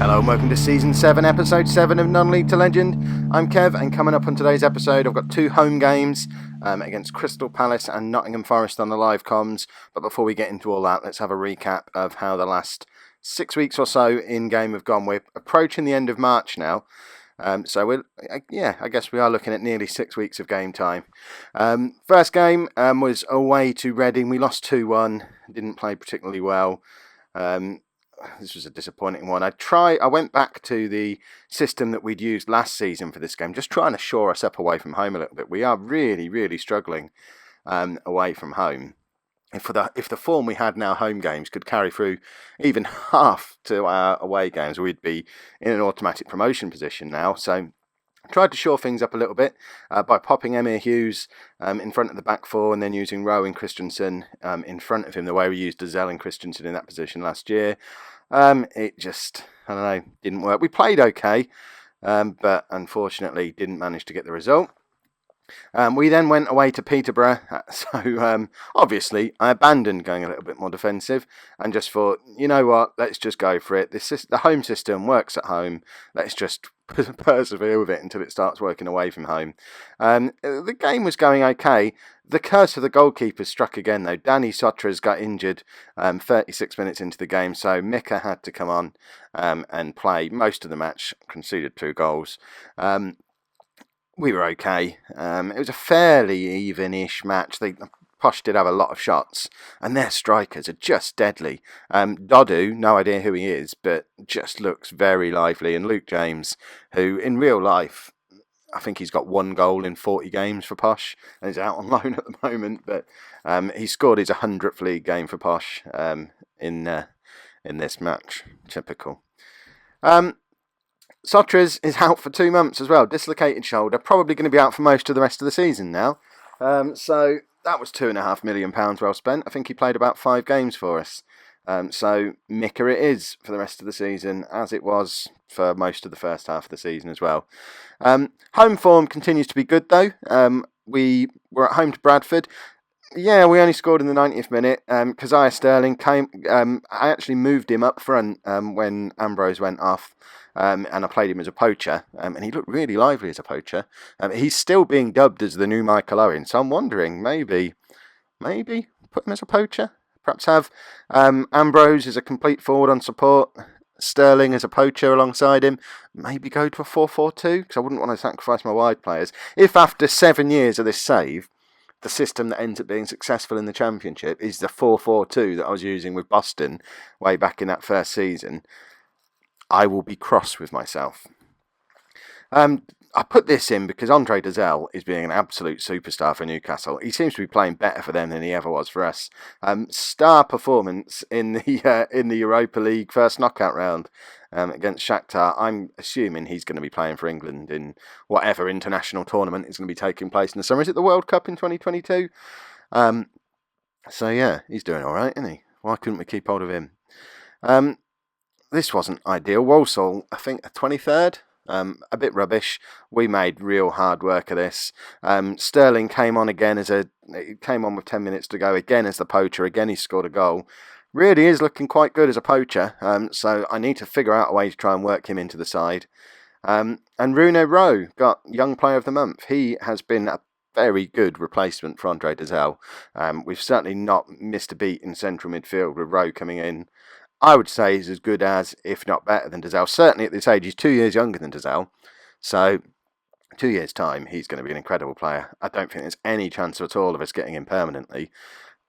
Hello and welcome to Season 7, Episode 7 of Non-League to Legend. I'm Kev, and coming up on today's episode I've got two home games against Crystal Palace and Nottingham Forest on the live comms. But before we get into all that, let's have a recap of how the last 6 weeks or so in-game have gone. We're approaching the end of March now. I guess we are looking at nearly 6 weeks of game time. First game was away to Reading. We lost 2-1, didn't play particularly well. This was a disappointing one. I went back to the system that we'd used last season for this game, just trying to shore us up away from home a little bit. We are really, really struggling away from home. If the form we had in our home games could carry through even half to our away games, we'd be in an automatic promotion position now. So I tried to shore things up a little bit by popping Emir Hughes in front of the back four and then using Rowe and Christensen in front of him, the way we used Dazelle and Christensen in that position last year. It just, I don't know, didn't work. We played okay, but unfortunately didn't manage to get the result. We then went away to Peterborough, so obviously I abandoned going a little bit more defensive and just thought, you know what, let's just go for it. The home system works at home. Let's just persevere with it until it starts working away from home. The game was going okay. The curse of the goalkeeper struck again, though. Danny Sotras got injured 36 minutes into the game, so Mika had to come on and play most of the match, conceded 2 goals. We were okay. It was a fairly even-ish match. Posh did have a lot of shots, and their strikers are just deadly. Dodu, no idea who he is, but just looks very lively. And Luke James, who in real life, I think he's got 1 goal in 40 games for Posh, and he's out on loan at the moment. But he scored his 100th league game for Posh in this match. Typical. Sotras is out for 2 months as well. Dislocated shoulder. Probably going to be out for most of the rest of the season now. So that was £2.5 million well spent. I think he played about 5 games for us. So Mika it is for the rest of the season, as it was for most of the first half of the season as well. Home form continues to be good though. We were at home to Bradford. Yeah, we only scored in the 90th minute. Keziah Sterling came. I actually moved him up front when Ambrose went off, and I played him as a poacher, and he looked really lively as a poacher. He's still being dubbed as the new Michael Owen, so I'm wondering maybe put him as a poacher. Perhaps have Ambrose as a complete forward on support, Sterling as a poacher alongside him. Maybe go to a 4-4-2 because I wouldn't want to sacrifice my wide players. If after 7 years of this save, the system that ends up being successful in the Championship is the 4-4-2 that I was using with Boston way back in that first season, I will be cross with myself. I put this in because Andre Dazelle is being an absolute superstar for Newcastle. He seems to be playing better for them than he ever was for us. Star performance in the Europa League first knockout round against Shakhtar. I'm assuming he's going to be playing for England in whatever international tournament is going to be taking place in the summer. Is it the World Cup in 2022? So yeah, he's doing all right, isn't he? Why couldn't we keep hold of him? This wasn't ideal. Walsall, I think, a 23rd. A bit rubbish. We made real hard work of this. Sterling came on with 10 minutes to go again as the poacher. Again, he scored a goal. Really is looking quite good as a poacher. So I need to figure out a way to try and work him into the side. And Rune Rowe got Young Player of the Month. He has been a very good replacement for Andre Dazelle. We've certainly not missed a beat in central midfield with Rowe coming in. I would say he's as good as, if not better than Dazelle. Certainly at this age, he's 2 years younger than Dazelle. So 2 years' time, he's going to be an incredible player. I don't think there's any chance at all of us getting him permanently.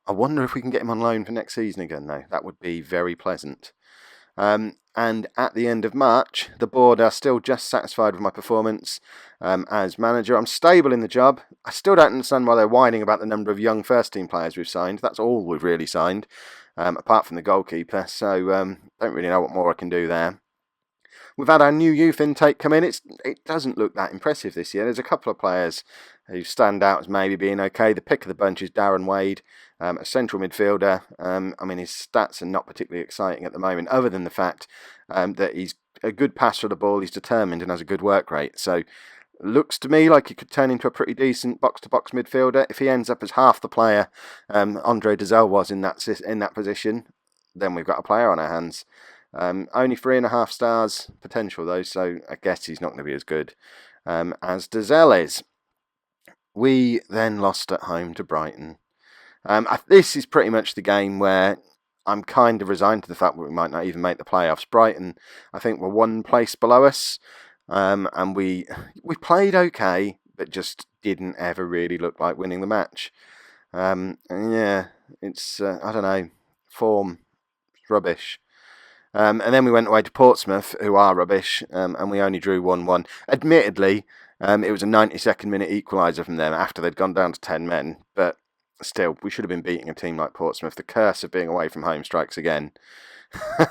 I wonder if we can get him on loan for next season again, though. That would be very pleasant. And at the end of March, the board are still just satisfied with my performance as manager. I'm stable in the job. I still don't understand why they're whining about the number of young first-team players we've signed. That's all we've really signed. Apart from the goalkeeper, so don't really know what more I can do there. We've had our new youth intake come in. It doesn't look that impressive this year. There's a couple of players who stand out as maybe being okay. The pick of the bunch is Darren Wade, a central midfielder. His stats are not particularly exciting at the moment, other than the fact that he's a good passer of the ball, he's determined and has a good work rate. So looks to me like he could turn into a pretty decent box-to-box midfielder. If he ends up as half the player Andre Dazelle was in that position, then we've got a player on our hands. Only 3.5 stars potential though, so I guess he's not going to be as good as Dazelle is. We then lost at home to Brighton. This is pretty much the game where I'm kind of resigned to the fact that we might not even make the playoffs. Brighton, I think, were one place below us, and we played okay, but just didn't ever really look like winning the match. And yeah, it's I don't know, form rubbish. And then we went away to Portsmouth, who are rubbish, and we only drew 1-1. Admittedly, it was a 92nd minute equaliser from them after they'd gone down to 10 men, but still, we should have been beating a team like Portsmouth. The curse of being away from home strikes again.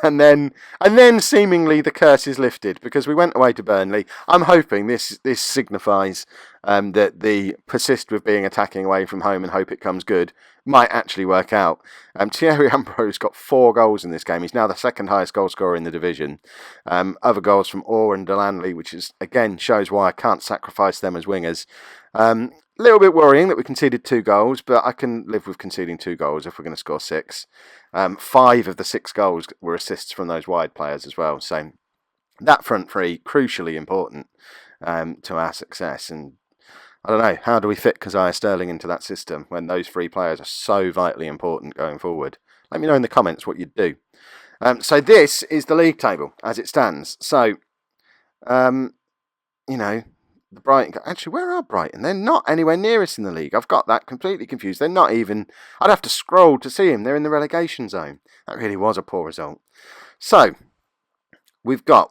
and then seemingly the curse is lifted because we went away to Burnley. I'm hoping this signifies that the persist with being attacking away from home and hope it comes good might actually work out. Thierry Ambrose got 4 goals in this game. He's now the second highest goal scorer in the division. Other goals from Orr and Delanley, which is again shows why I can't sacrifice them as wingers. A little bit worrying that we conceded 2 goals, but I can live with conceding 2 goals if we're going to score 6. 5 of the 6 goals were assists from those wide players as well. So that front three, crucially important to our success. And I don't know, how do we fit Keziah Sterling into that system when those 3 players are so vitally important going forward? Let me know in the comments what you'd do. So this is the league table as it stands. So, the Brighton... Actually, where are Brighton? They're not anywhere near us in the league. I've got that completely confused. They're not even... I'd have to scroll to see them. They're in the relegation zone. That really was a poor result. So, we've got,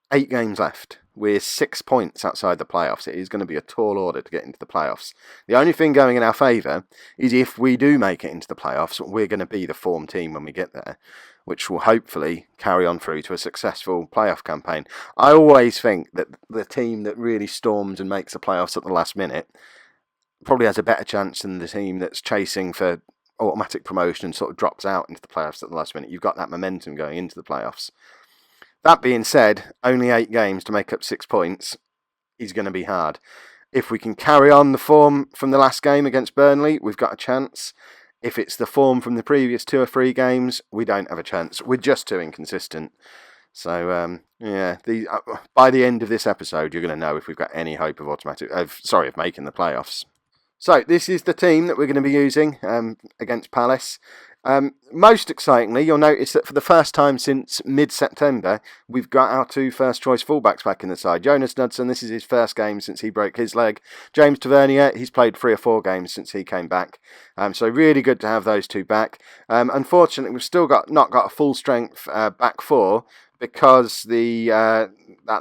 8 games left. We're 6 points outside the playoffs. It is going to be a tall order to get into the playoffs. The only thing going in our favour is if we do make it into the playoffs, we're going to be the form team when we get there, which will hopefully carry on through to a successful playoff campaign. I always think that the team that really storms and makes the playoffs at the last minute probably has a better chance than the team that's chasing for automatic promotion and sort of drops out into the playoffs at the last minute. You've got that momentum going into the playoffs. That being said, only 8 games to make up 6 points is going to be hard. If we can carry on the form from the last game against Burnley, we've got a chance. If it's the form from the previous 2 or 3 games, we don't have a chance. We're just too inconsistent. So, by the end of this episode, you're going to know if we've got any hope of making the playoffs. So, this is the team that we're going to be using against Palace. Most excitingly, you'll notice that for the first time since mid-September, we've got our 2 first-choice fullbacks back in the side. Jonas Knudsen, this is his first game since he broke his leg. James Tavernier, he's played 3 or 4 games since he came back. So really good to have those 2 back. Unfortunately, we've still not got a full-strength back 4 because that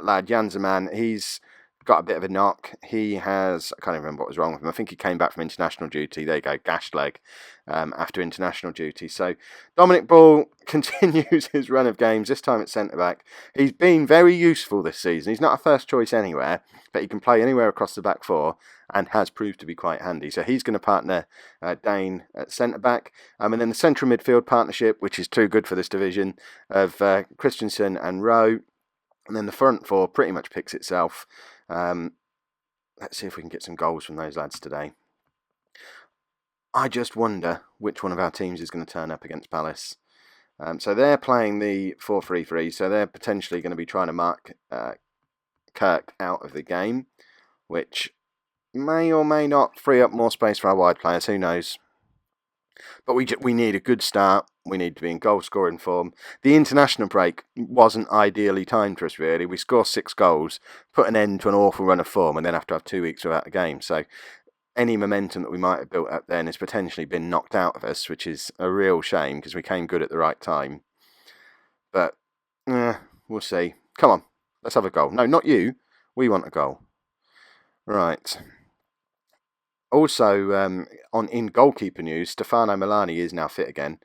lad, Janzeman, he's got a bit of a knock. He has, I can't even remember what was wrong with him. I think he came back from international duty. There you go, gashed leg after international duty. So Dominic Ball continues his run of games, this time at centre-back. He's been very useful this season. He's not a first choice anywhere, but he can play anywhere across the back 4 and has proved to be quite handy. So he's going to partner Dane at centre-back. And then the central midfield partnership, which is too good for this division, of Christensen and Rowe. And then the front 4 pretty much picks itself. Let's see if we can get some goals from those lads today. I just wonder which one of our teams is going to turn up against Palace. So they're playing the 4-3-3, so they're potentially going to be trying to mark Kirk out of the game, which may or may not free up more space for our wide players, who knows. But we need a good start. We need to be in goal-scoring form. The international break wasn't ideally timed for us, really. We scored 6 goals, put an end to an awful run of form, and then have to have 2 weeks without a game. So any momentum that we might have built up then has potentially been knocked out of us, which is a real shame because we came good at the right time. But we'll see. Come on, let's have a goal. No, not you. We want a goal. Right. Also, in goalkeeper news, Stefano Milani is now fit again.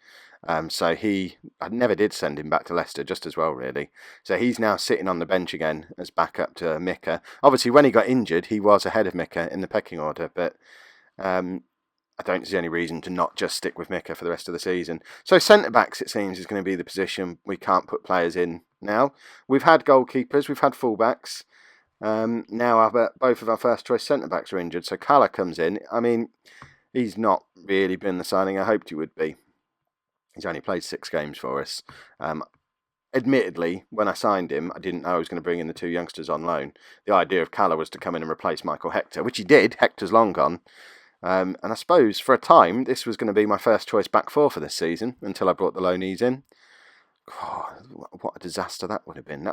So I never did send him back to Leicester, just as well, really. So he's now sitting on the bench again as backup to Mika. Obviously, when he got injured, he was ahead of Mika in the pecking order, but I don't see any reason to not just stick with Mika for the rest of the season. So centre-backs, it seems, is going to be the position we can't put players in now. We've had goalkeepers, we've had full-backs. Now both of our first-choice centre-backs are injured, so Kala comes in. I mean, he's not really been the signing I hoped he would be. He's only played 6 games for us. admittedly, when I signed him, I didn't know I was going to bring in the two youngsters on loan. The idea of Calla was to come in and replace Michael Hector, which he did. Hector's long gone. And I suppose for a time, this was going to be my first choice back four for this season until I brought the loanees in. God, what a disaster that would have been.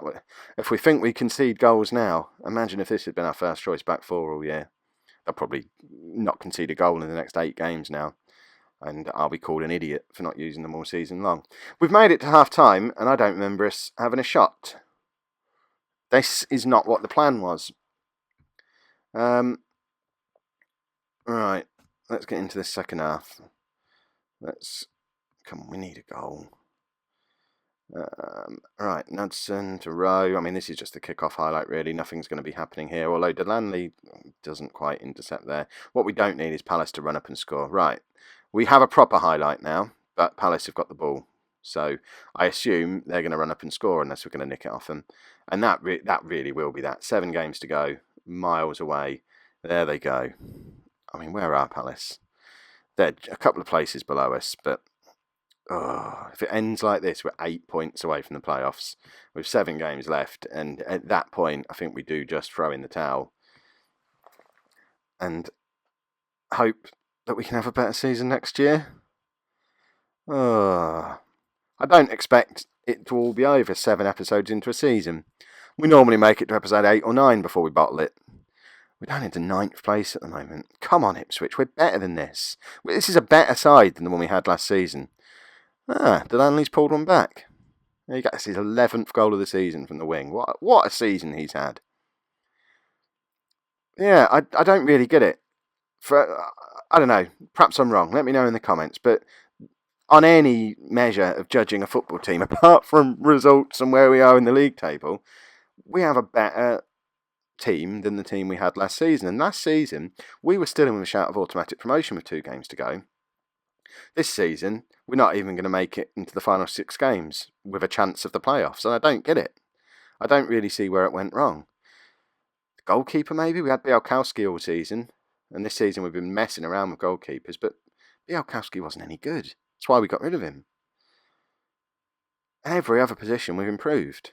If we think we concede goals now, imagine if this had been our first choice back four all year. They'll probably not concede a goal in the next 8 games now. And I'll be called an idiot for not using them all season long. We've made it to half time, and I don't remember us having a shot. This is not what the plan was. Right, let's get into this second half. Come on, we need a goal. Right, Knudsen to Rowe. I mean, this is just the kick-off highlight, really. Nothing's going to be happening here, although Delanley doesn't quite intercept there. What we don't need is Palace to run up and score. Right, we have a proper highlight now, but Palace have got the ball. So I assume they're going to run up and score unless we're going to nick it off them. And that really will be that. 7 games to go, miles away. There they go. I mean, where are Palace? They're a couple of places below us, but if it ends like this, we're 8 points away from the playoffs with 7 games left. And at that point, I think we do just throw in the towel and hope that we can have a better season next year. I don't expect it to all be over 7 episodes into a season. We normally make it to episode 8 or 9 before we bottle it. We're down into 9th place at the moment. Come on, Ipswich, we're better than this. This is a better side than the one we had last season. Delanley's pulled one back. There you go. That's his 11th goal of the season from the wing. What a season he's had. Yeah, I don't really get it. I don't know. Perhaps I'm wrong. Let me know in the comments. But on any measure of judging a football team, apart from results and where we are in the league table, we have a better team than the team we had last season. And last season, we were still in with a shout of automatic promotion with 2 games to go. This season, we're not even going to make it into the final 6 games with a chance of the playoffs. And I don't get it. I don't really see where it went wrong. The goalkeeper, maybe? We had Bielkowski all season. And this season we've been messing around with goalkeepers. But Bielkowski wasn't any good. That's why we got rid of him. Every other position we've improved.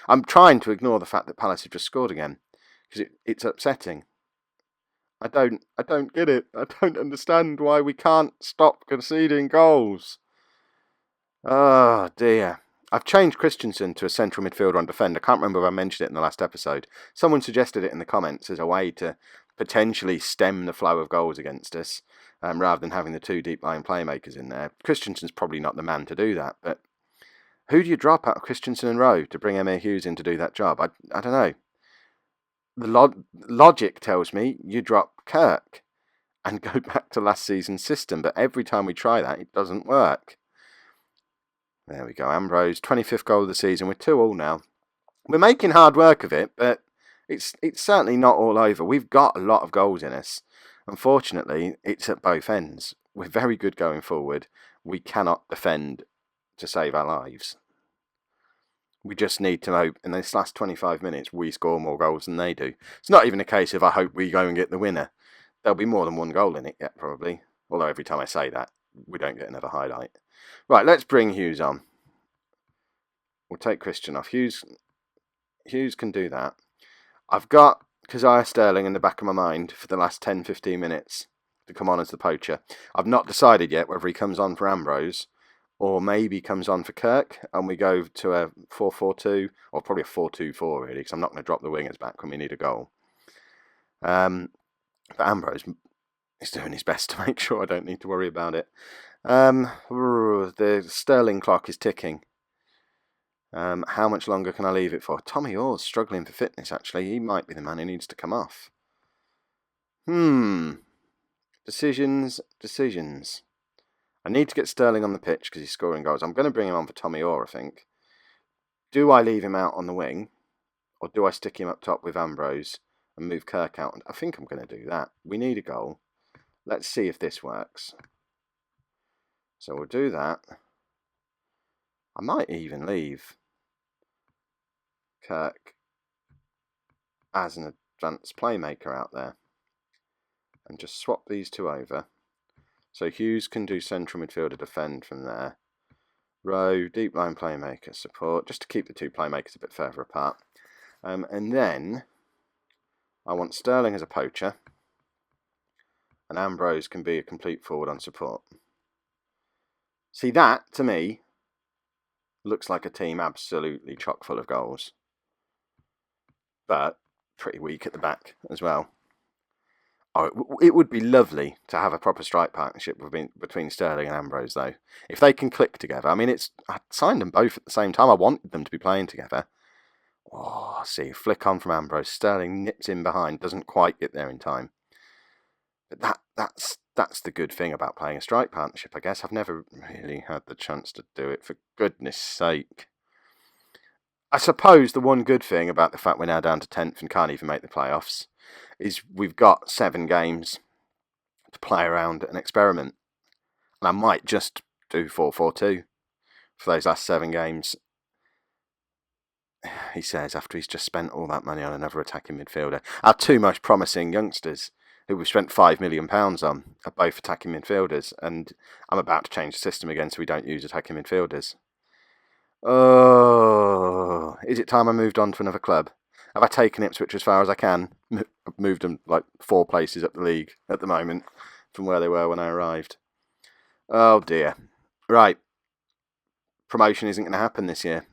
I'm trying to ignore the fact that Palace have just scored again. Because it's upsetting. I don't get it. I don't understand why we can't stop conceding goals. Oh dear. I've changed Christensen to a central midfielder on defender. I can't remember if I mentioned it in the last episode. Someone suggested it in the comments as a way to potentially stem the flow of goals against us, rather than having the 2 deep line playmakers in there. Christensen's probably not the man to do that, but who do you drop out of Christensen and Rowe to bring Emir Hughes in to do that job? I don't know. The logic tells me you drop Kirk and go back to last season's system, but every time we try that, it doesn't work. There we go, Ambrose, 25th goal of the season. We're 2-2 now. We're making hard work of it, but it's certainly not all over. We've got a lot of goals in us. Unfortunately, it's at both ends. We're very good going forward. We cannot defend to save our lives. We just need to hope in this last 25 minutes we score more goals than they do. It's not even a case of I hope we go and get the winner. There'll be more than 1 goal in it yet, probably. Although every time I say that, we don't get another highlight. Right, let's bring Hughes on. We'll take Christian off. Hughes can do that. I've got Keziah Sterling in the back of my mind for the last 10-15 minutes to come on as the poacher. I've not decided yet whether he comes on for Ambrose or maybe comes on for Kirk, and we go to a 4-4-2, or probably a 4-2-4 really, because I'm not going to drop the wingers back when we need a goal. But Ambrose is doing his best to make sure I don't need to worry about it. The Sterling clock is ticking. How much longer can I leave it for? Tommy Orr's struggling for fitness, actually. He might be the man who needs to come off. Decisions. I need to get Sterling on the pitch because he's scoring goals. I'm going to bring him on for Tommy Orr, I think. Do I leave him out on the wing? Or do I stick him up top with Ambrose and move Kirk out? I think I'm going to do that. We need a goal. Let's see if this works. So we'll do that. I might even leave Kirk as an advanced playmaker out there. And just swap these 2 over. So Hughes can do central midfielder defend from there. Rowe, deep line playmaker, support, just to keep the two playmakers a bit further apart. And then I want Sterling as a poacher, and Ambrose can be a complete forward on support. See, that, to me, looks like a team absolutely chock full of goals. But pretty weak at the back as well. Oh, it would be lovely to have a proper strike partnership between Sterling and Ambrose, though. If they can click together. I mean, I signed them both at the same time. I wanted them to be playing together. Oh, see, flick on from Ambrose. Sterling nips in behind, doesn't quite get there in time. But that's the good thing about playing a strike partnership, I guess. I've never really had the chance to do it, for goodness sake. I suppose the one good thing about the fact we're now down to 10th and can't even make the playoffs is we've got 7 games to play around and experiment. And I might just do 4-4-2 for those last 7 games. He says, after he's just spent all that money on another attacking midfielder. Our 2 most promising youngsters, who we've spent £5 million on, are both attacking midfielders. And I'm about to change the system again so we don't use attacking midfielders. Oh, is it time I moved on to another club? Have I taken Ipswich as far as I can? I've moved them like 4 places up the league at the moment from where they were when I arrived. Oh dear. Right. Promotion isn't going to happen this year.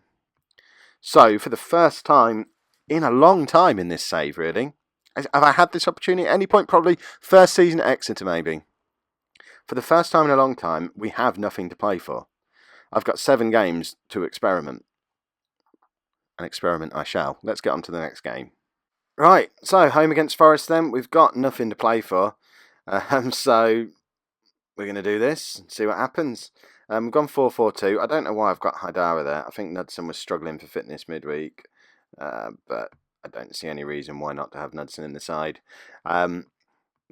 So, for the first time in a long time in this save, really, have I had this opportunity at any point? Probably first season at Exeter, maybe. For the first time in a long time, we have nothing to play for. I've got 7 games to experiment. An experiment I shall. Let's get on to the next game. Right, so home against Forest then. We've got nothing to play for. So we're going to do this and see what happens. We've gone 4-4-2. I don't know why I've got Haidara there. I think Knudsen was struggling for fitness midweek. But I don't see any reason why not to have Knudsen in the side.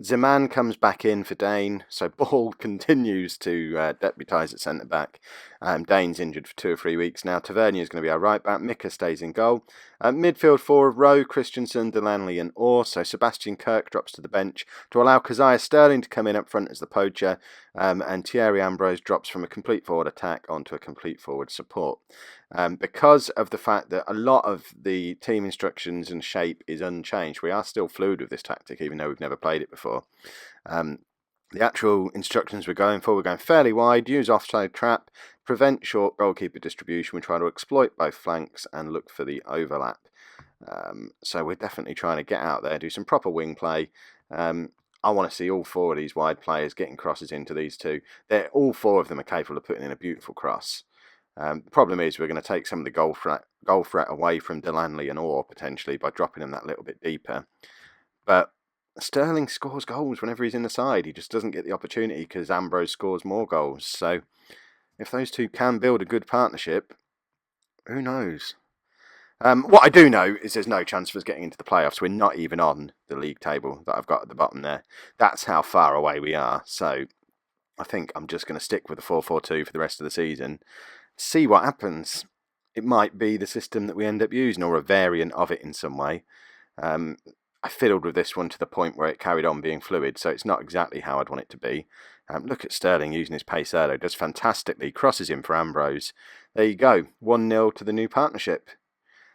Zaman comes back in for Dane, so Ball continues to deputise at centre-back. Dane's injured for 2 or 3 weeks now. Tavernier is going to be our right-back. Mika stays in goal. Midfield 4 of Rowe, Christensen, Delanley and Orr, so Sebastian Kirk drops to the bench to allow Keziah Sterling to come in up front as the poacher, and Thierry Ambrose drops from a complete forward attack onto a complete forward support. Because of the fact that a lot of the team instructions and shape is unchanged, we are still fluid with this tactic, even though we've never played it before. The actual instructions we're going fairly wide, use offside trap, prevent short goalkeeper distribution, we try to exploit both flanks and look for the overlap. So we're definitely trying to get out there, do some proper wing play. I want to see all 4 of these wide players getting crosses into these 2. All 4 of them are capable of putting in a beautiful cross. The problem is we're going to take some of the goal threat away from Delanley and Orr potentially by dropping them that little bit deeper. But Sterling scores goals whenever he's in the side. He just doesn't get the opportunity because Ambrose scores more goals. So if those 2 can build a good partnership, who knows? What I do know is there's no chance of us getting into the playoffs. We're not even on the league table that I've got at the bottom there. That's how far away we are. So I think I'm just going to stick with the 4-4-2 for the rest of the season. See what happens. It might be the system that we end up using or a variant of it in some way. I fiddled with this one to the point where it carried on being fluid, so it's not exactly how I'd want it to be. Look at Sterling using his pace earlier. Does fantastically. Crosses in for Ambrose. There you go. 1-0 to the new partnership.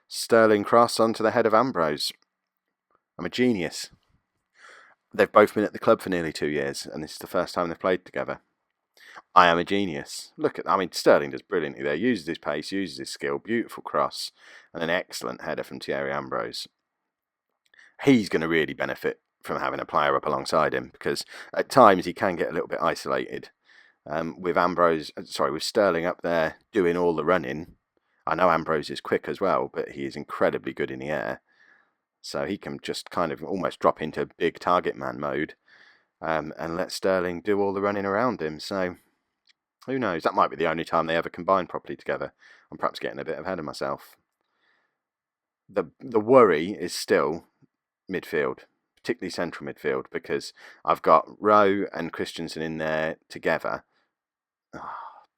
Sterling cross onto the head of Ambrose. I'm a genius. They've both been at the club for nearly 2 years, and this is the first time they've played together. I am a genius. Sterling does brilliantly there. Uses his pace, uses his skill. Beautiful cross. And an excellent header from Thierry Ambrose. He's going to really benefit from having a player up alongside him because at times he can get a little bit isolated. With Sterling up there doing all the running. I know Ambrose is quick as well, but he is incredibly good in the air. So he can just kind of almost drop into big target man mode and let Sterling do all the running around him. So who knows? That might be the only time they ever combine properly together. I'm perhaps getting a bit ahead of myself. The worry is still midfield, particularly central midfield, because I've got Rowe and Christensen in there together.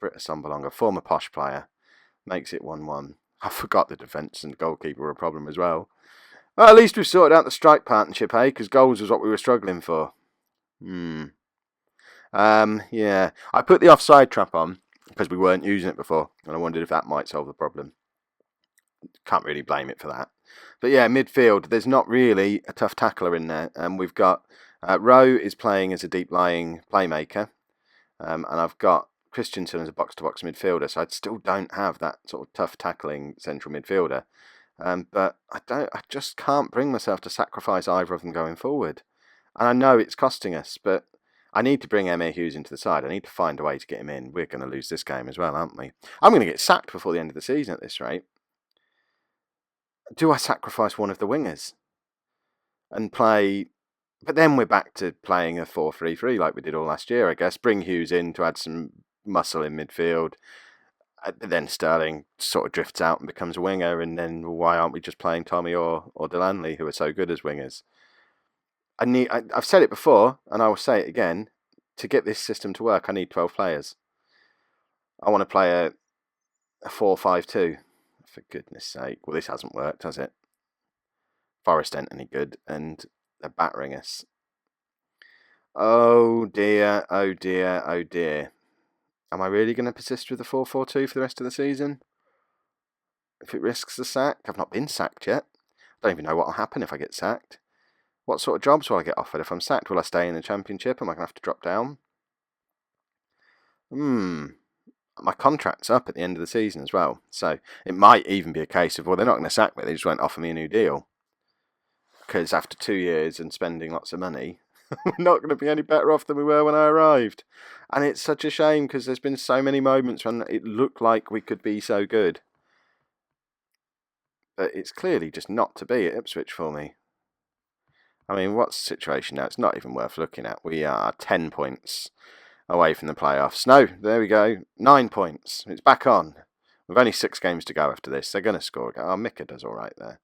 Britta Sombalonga, former Posh player, makes it 1-1. I forgot the defence and goalkeeper were a problem as well. Well, at least we've sorted out the strike partnership, eh? Because goals was what we were struggling for. Yeah. I put the offside trap on because we weren't using it before, and I wondered if that might solve the problem. Can't really blame it for that. But yeah, midfield, there's not really a tough tackler in there. We've got Rowe is playing as a deep-lying playmaker, and I've got Christensen as a box-to-box midfielder, so I still don't have that sort of tough tackling central midfielder. But I just can't bring myself to sacrifice either of them going forward. And I know it's costing us, but I need to bring Emma Hughes into the side. I need to find a way to get him in. We're going to lose this game as well, aren't we? I'm going to get sacked before the end of the season at this rate. Do I sacrifice one of the wingers and play? But then we're back to playing a 4-3-3 like we did all last year, I guess. Bring Hughes in to add some muscle in midfield. Then Sterling sort of drifts out and becomes a winger. And then why aren't we just playing Tommy or Delaney, who are so good as wingers? I've said it before, and I will say it again. To get this system to work, I need 12 players. I want to play a 4-5-2. For goodness sake. Well, this hasn't worked, has it? Forest ain't any good, and they're battering us. Oh dear, oh dear, oh dear. Am I really going to persist with the 4-4-2 for the rest of the season? If it risks the sack? I've not been sacked yet. I don't even know what will happen if I get sacked. What sort of jobs will I get offered if I'm sacked? Will I stay in the Championship? Am I going to have to drop down? My contract's up at the end of the season as well. So it might even be a case of, well, they're not going to sack me. They just won't offer me a new deal. Because after 2 years and spending lots of money, we're not going to be any better off than we were when I arrived. And it's such a shame because there's been so many moments when it looked like we could be so good. But it's clearly just not to be at Ipswich for me. I mean, what's the situation now? It's not even worth looking at. We are 10 points away from the playoffs. No, there we go. 9 points. It's back on. We've only 6 games to go after this. They're going to score. Oh, Mika does all right there.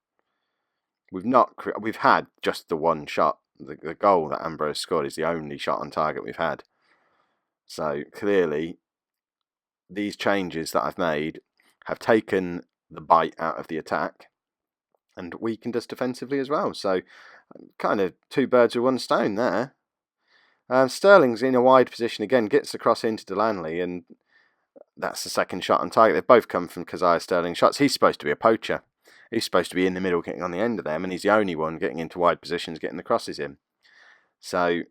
We've had just the one shot. The goal that Ambrose scored is the only shot on target we've had. So clearly, these changes that I've made have taken the bite out of the attack and weakened us defensively as well. So kind of 2 birds with 1 stone there. Sterling's in a wide position again, gets the cross into Delaney, and that's the second shot on target. They've both come from Keziah Sterling shots. He's supposed to be a poacher. He's supposed to be in the middle, getting on the end of them, and he's the only one getting into wide positions, getting the crosses in. So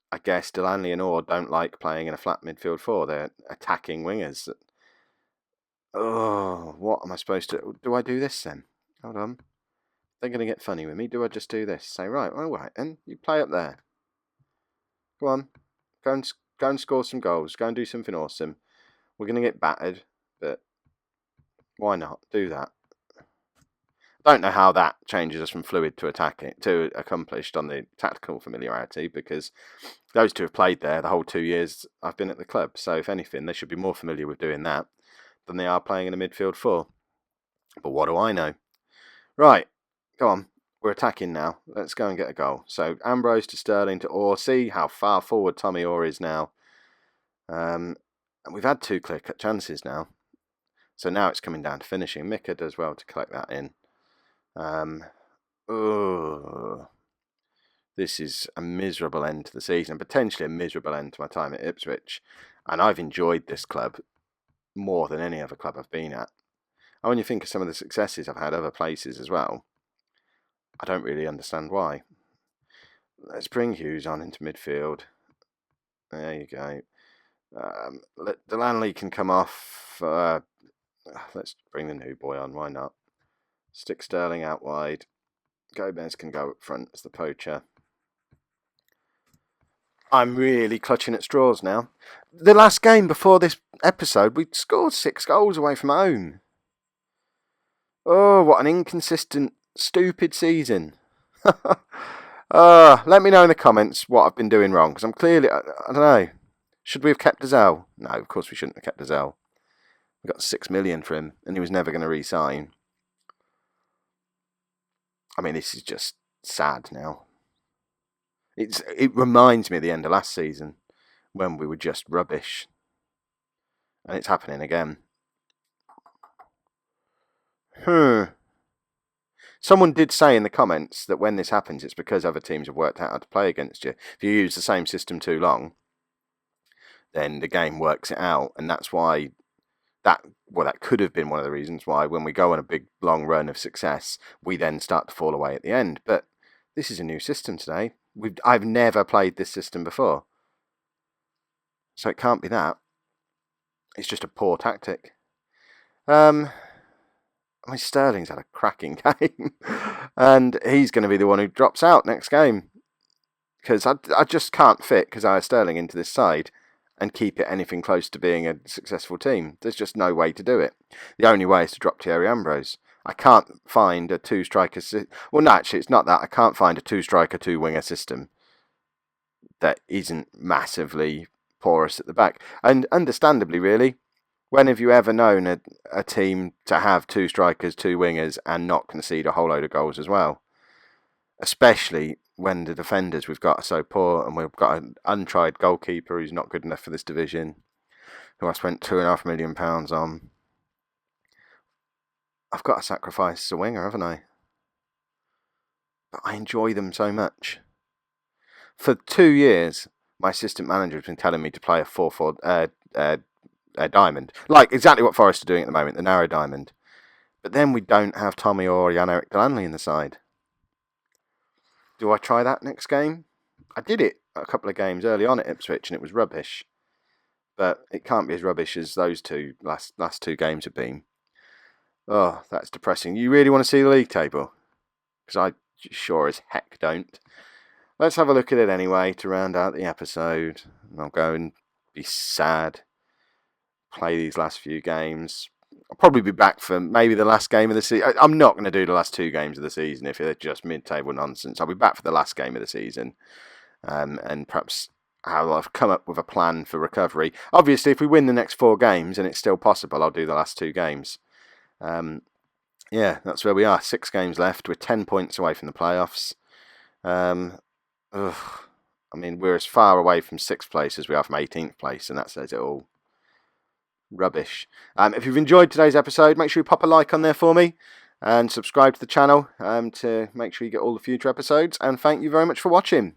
I guess Delaney and Orr don't like playing in a flat midfield 4. They're attacking wingers. Oh, what am I supposed to... Do I do this then? Hold on. They're going to get funny with me. Do I just do this? Say, right, all right, then you play up there. Go on, go and score some goals. Go and do something awesome. We're going to get battered, but why not do that? I don't know how that changes us from fluid to attacking to accomplished on the tactical familiarity, because those two have played there the whole 2 years I've been at the club. So if anything, they should be more familiar with doing that than they are playing in a midfield 4. But what do I know? Right, go on. We're attacking now. Let's go and get a goal. So Ambrose to Sterling to Orr. See how far forward Tommy Orr is now. And we've had 2 clear-cut chances now. So now it's coming down to finishing. Mika does well to collect that in. This is a miserable end to the season, and potentially a miserable end to my time at Ipswich. And I've enjoyed this club more than any other club I've been at. And when you think of some of the successes I've had other places as well, I don't really understand why. Let's bring Hughes on into midfield. There you go. Delaney can come off. Let's bring the new boy on. Why not? Stick Sterling out wide. Gomez can go up front as the poacher. I'm really clutching at straws now. The last game before this episode, we scored 6 goals away from home. Oh, what an inconsistent, stupid season. Let me know in the comments what I've been doing wrong, because I'm clearly, I don't know. Should we have kept Dazelle? No, of course we shouldn't have kept Dazelle. We got 6 million for him, and he was never going to re-sign. I mean, this is just sad now. It reminds me of the end of last season, when we were just rubbish. And it's happening again. Someone did say in the comments that when this happens, it's because other teams have worked out how to play against you. If you use the same system too long, then the game works it out, and that's why that could have been one of the reasons why when we go on a big long run of success, we then start to fall away at the end. But this is a new system today. I've never played this system before, so it can't be that. It's just a poor tactic. Sterling's had a cracking game, and he's going to be the one who drops out next game, because I just can't fit Keziah Sterling into this side and keep it anything close to being a successful team. There's just no way to do it. The only way is to drop Thierry Ambrose. I can't find a two-striker... Well, no, actually, it's not that. I can't find a two-striker, two-winger system that isn't massively porous at the back. And understandably, really, when have you ever known a team to have two strikers, two wingers, and not concede a whole load of goals as well? Especially when the defenders we've got are so poor, and we've got an untried goalkeeper who's not good enough for this division, who I spent £2.5 million on. I've got to sacrifice a winger, haven't I? But I enjoy them so much. For 2 years, my assistant manager has been telling me to play a 4-4 diamond, like exactly what Forest are doing at the moment, the narrow diamond. But then we don't have Tommy or Jan-Erik Delanley in the side. Do I try that next game? I did it a couple of games early on at Ipswich, and it was rubbish. But it can't be as rubbish as those two last 2 games have been. Oh, that's depressing. You really want to see the league table? Because I sure as heck don't. Let's have a look at it anyway to round out the episode. And I'll go and be sad. Play these last few games. I'll probably be back for maybe the last game of the season. I'm not going to do the last 2 games of the season if they're just mid-table nonsense. I'll be back for the last game of the season. And perhaps I've come up with a plan for recovery. Obviously, if we win the next 4 games and it's still possible, I'll do the last 2 games. Yeah, that's where we are. 6 games left. We're 10 points away from the playoffs. We're as far away from 6th place as we are from 18th place, and that says it all. Rubbish. If you've enjoyed today's episode, make sure you pop a like on there for me and subscribe to the channel to make sure you get all the future episodes, and thank you very much for watching.